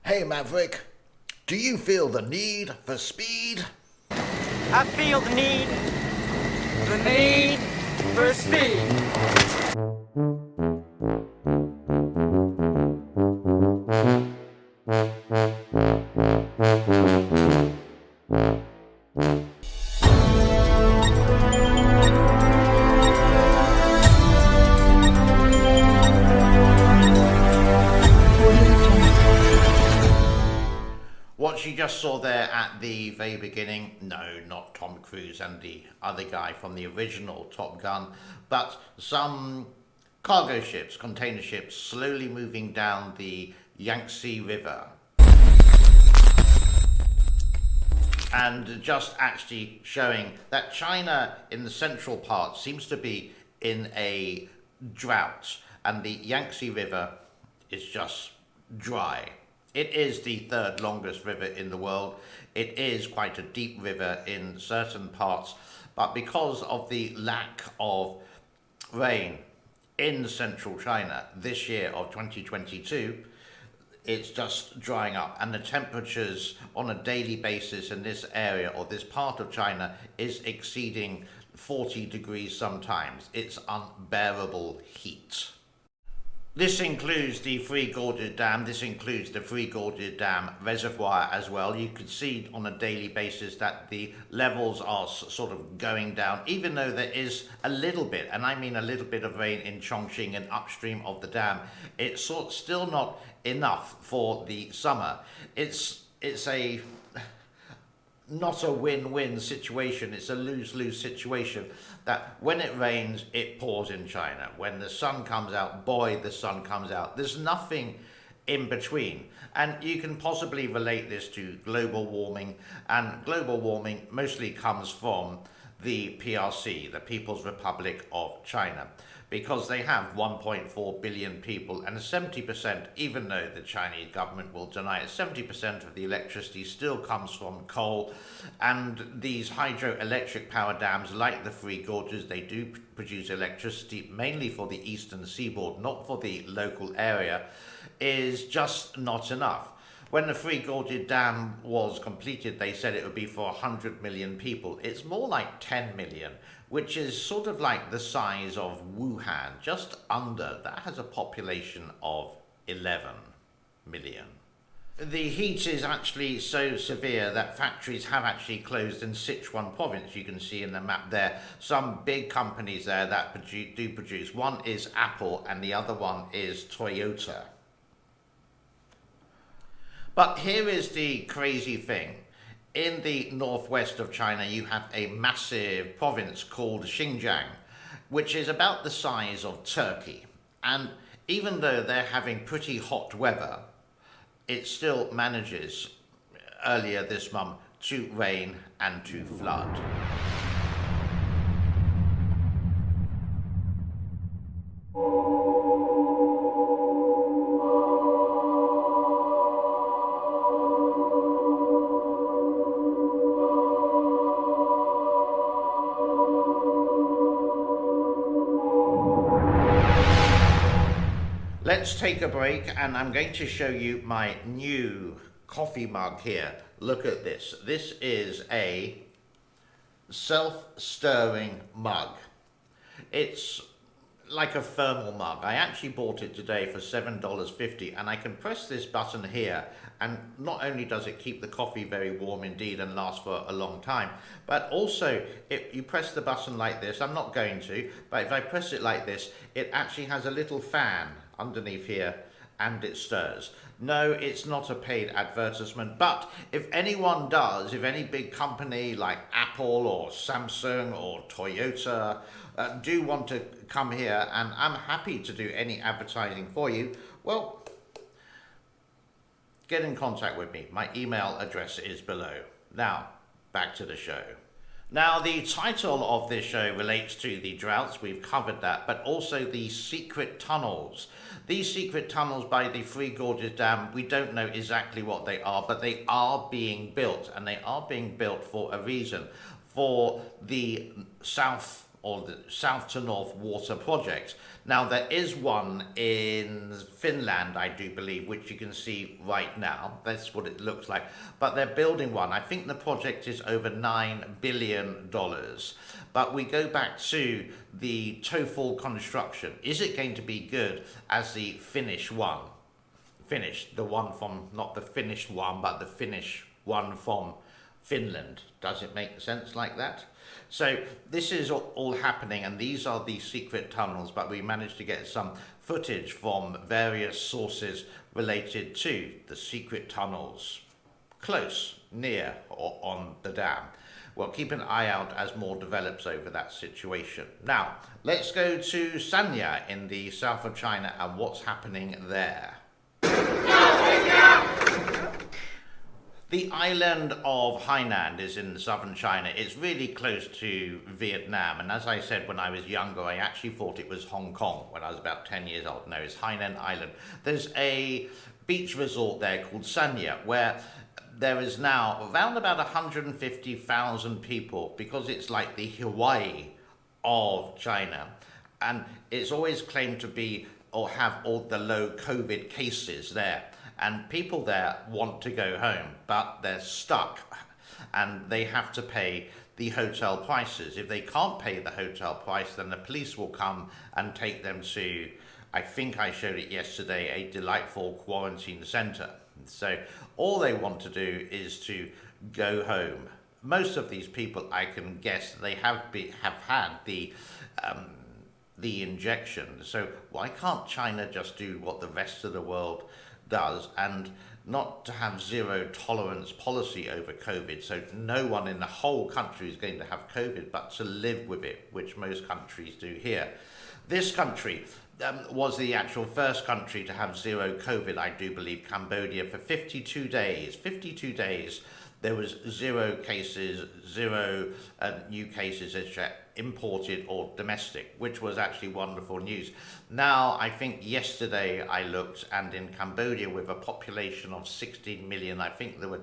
Hey Maverick, do you feel the need for speed? I feel the need for speed. What you just saw there at the very beginning, no, not Tom Cruise and the other guy from the original Top Gun, but some cargo ships, container ships, slowly moving down the Yangtze River. And just actually showing that China in the central part seems to be in a drought, and the Yangtze River is just dry. It is the third longest river in the world. It is quite a deep river in certain parts, but because of the lack of rain in central China this year of 2022, it's just drying up, and the temperatures on a daily basis in this area or this part of China is exceeding 40 degrees sometimes. It's unbearable heat. This includes the Three Gorges Dam, this includes the Three Gorges Dam reservoir as well. You can see on a daily basis that the levels are sort of going down, even though there is a little bit, and I mean a little bit of rain in Chongqing and upstream of the dam. It's still not enough for the summer. It's not a win-win situation, it's a lose-lose situation, that when it rains, it pours in China. When the sun comes out, boy, the sun comes out. There's nothing in between. And you can possibly relate this to global warming, and global warming mostly comes from the PRC, the People's Republic of China, because they have 1.4 billion people, and 70%, even though the Chinese government will deny it, 70% of the electricity still comes from coal. And these hydroelectric power dams, like the Three Gorges, they do produce electricity mainly for the eastern seaboard, not for the local area, is just not enough. When the Three Gorges Dam was completed, they said it would be for 100 million people. It's more like 10 million, which is sort of like the size of Wuhan, just under. That has a population of 11 million. The heat is actually so severe that factories have actually closed in Sichuan province. You can see in the map there some big companies there that do produce. One is Apple and the other one is Toyota. But here is the crazy thing. In the northwest of China, you have a massive province called Xinjiang, which is about the size of Turkey. And even though they're having pretty hot weather, it still manages, earlier this month, to rain and to flood. Let's take a break, and I'm going to show you my new coffee mug here. Look at this. This is a self-stirring mug. It's like a thermal mug. I actually bought it today for $7.50, and I can press this button here, and not only does it keep the coffee very warm indeed and last for a long time, but also if you press the button like this, I'm not going to, but if I press it like this, it actually has a little fan underneath here and it stirs. No, it's not a paid advertisement, but if anyone does, if any big company like Apple or Samsung or Toyota do want to come here, and I'm happy to do any advertising for you, well, get in contact with me. My email address is below. Now, back to the show. Now, the title of this show relates to the droughts, we've covered that, but also the secret tunnels. These secret tunnels by the Three Gorges Dam, we don't know exactly what they are, but they are being built, and they are being built for a reason. For the south or the south to north water projects. Now there is one in Finland, I do believe, which you can see right now. That's what it looks like. But they're building one. I think the project is over $9 billion. But we go back to the TOEFL construction. Is it going to be good as the Finnish one? Finnish, the one from, not the finished one, but the Finnish one from Finland. Does it make sense like that? So this is all happening, and these are the secret tunnels, but we managed to get some footage from various sources related to the secret tunnels close, near, or on the dam. Well, keep an eye out as more develops over that situation. Now, let's go to Sanya in the south of China and what's happening there. The island of Hainan is in southern China. It's really close to Vietnam. And as I said, when I was younger, I actually thought it was Hong Kong when I was about 10 years old. No, it's Hainan Island. There's a beach resort there called Sanya, where there is now around about 150,000 people, because it's like the Hawaii of China. And it's always claimed to be or have all the low COVID cases there. And people there want to go home, but they're stuck and they have to pay the hotel prices. If they can't pay the hotel price, then the police will come and take them to, I think I showed it yesterday, a delightful quarantine centre. So all they want to do is to go home. Most of these people, I can guess, they have had the injection. So why can't China just do what the rest of the world does, and not to have zero tolerance policy over COVID, so no one in the whole country is going to have COVID, but to live with it, which most countries do here. This country was the actual first country to have zero COVID, I do believe, Cambodia, for 52 days. 52 days, there was zero cases, zero new cases imported or domestic, which was actually wonderful news. Now, I think yesterday I looked, and in Cambodia, with a population of 16 million, I think there were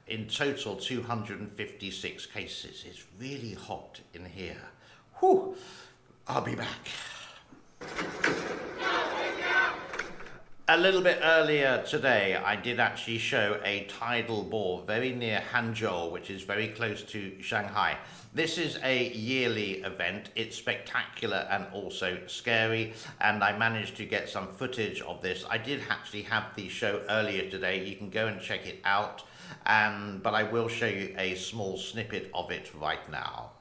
in total 256 cases. It's really hot in here. Whew, I'll be back. A little bit earlier today, I did actually show a tidal bore very near Hangzhou, which is very close to Shanghai. This is a yearly event. It's spectacular and also scary, and I managed to get some footage of this. I did actually have the show earlier today. You can go and check it out, but I will show you a small snippet of it right now.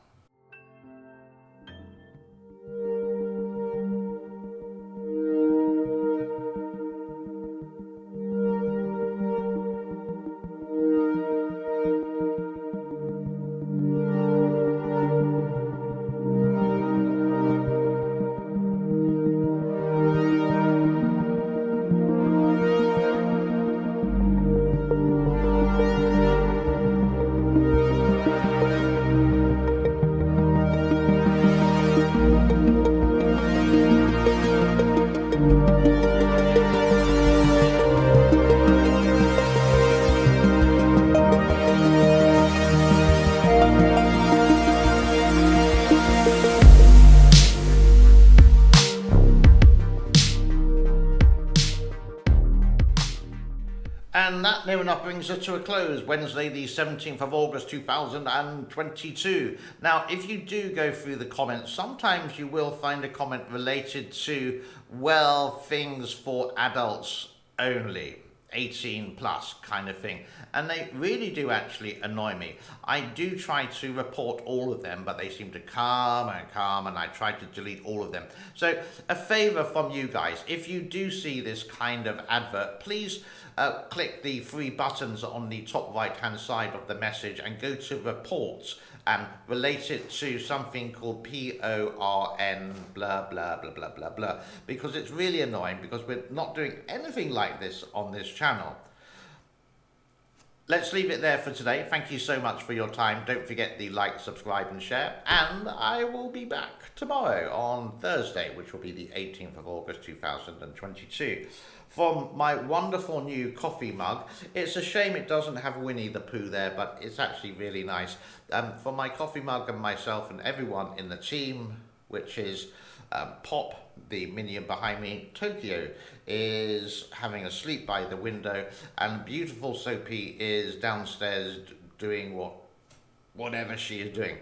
And that near enough brings us to a close. Wednesday, the 17th of August, 2022. Now, if you do go through the comments, sometimes you will find a comment related to, well, things for adults only, 18 plus kind of thing. And they really do actually annoy me. I do try to report all of them, but they seem to come, and I try to delete all of them. So a favor from you guys, if you do see this kind of advert, please click the three buttons on the top right hand side of the message and go to reports and relate it to something called PORN blah blah blah blah blah blah, because it's really annoying, because we're not doing anything like this on this channel. let's leave it there for today. Thank you so much for your time. Don't forget the like, subscribe and share. And I will be back tomorrow on Thursday, which will be the 18th of August 2022. From my wonderful new coffee mug. It's a shame it doesn't have Winnie the Pooh there, but it's actually really nice. For my coffee mug and myself and everyone in the team, which is Pop, the minion behind me, Tokyo is having a sleep by the window, and beautiful Soapy is downstairs doing whatever she is doing.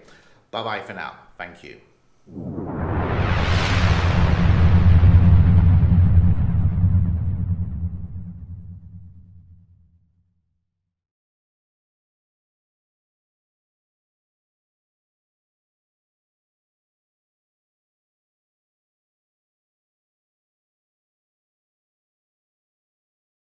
Bye bye for now. Thank you.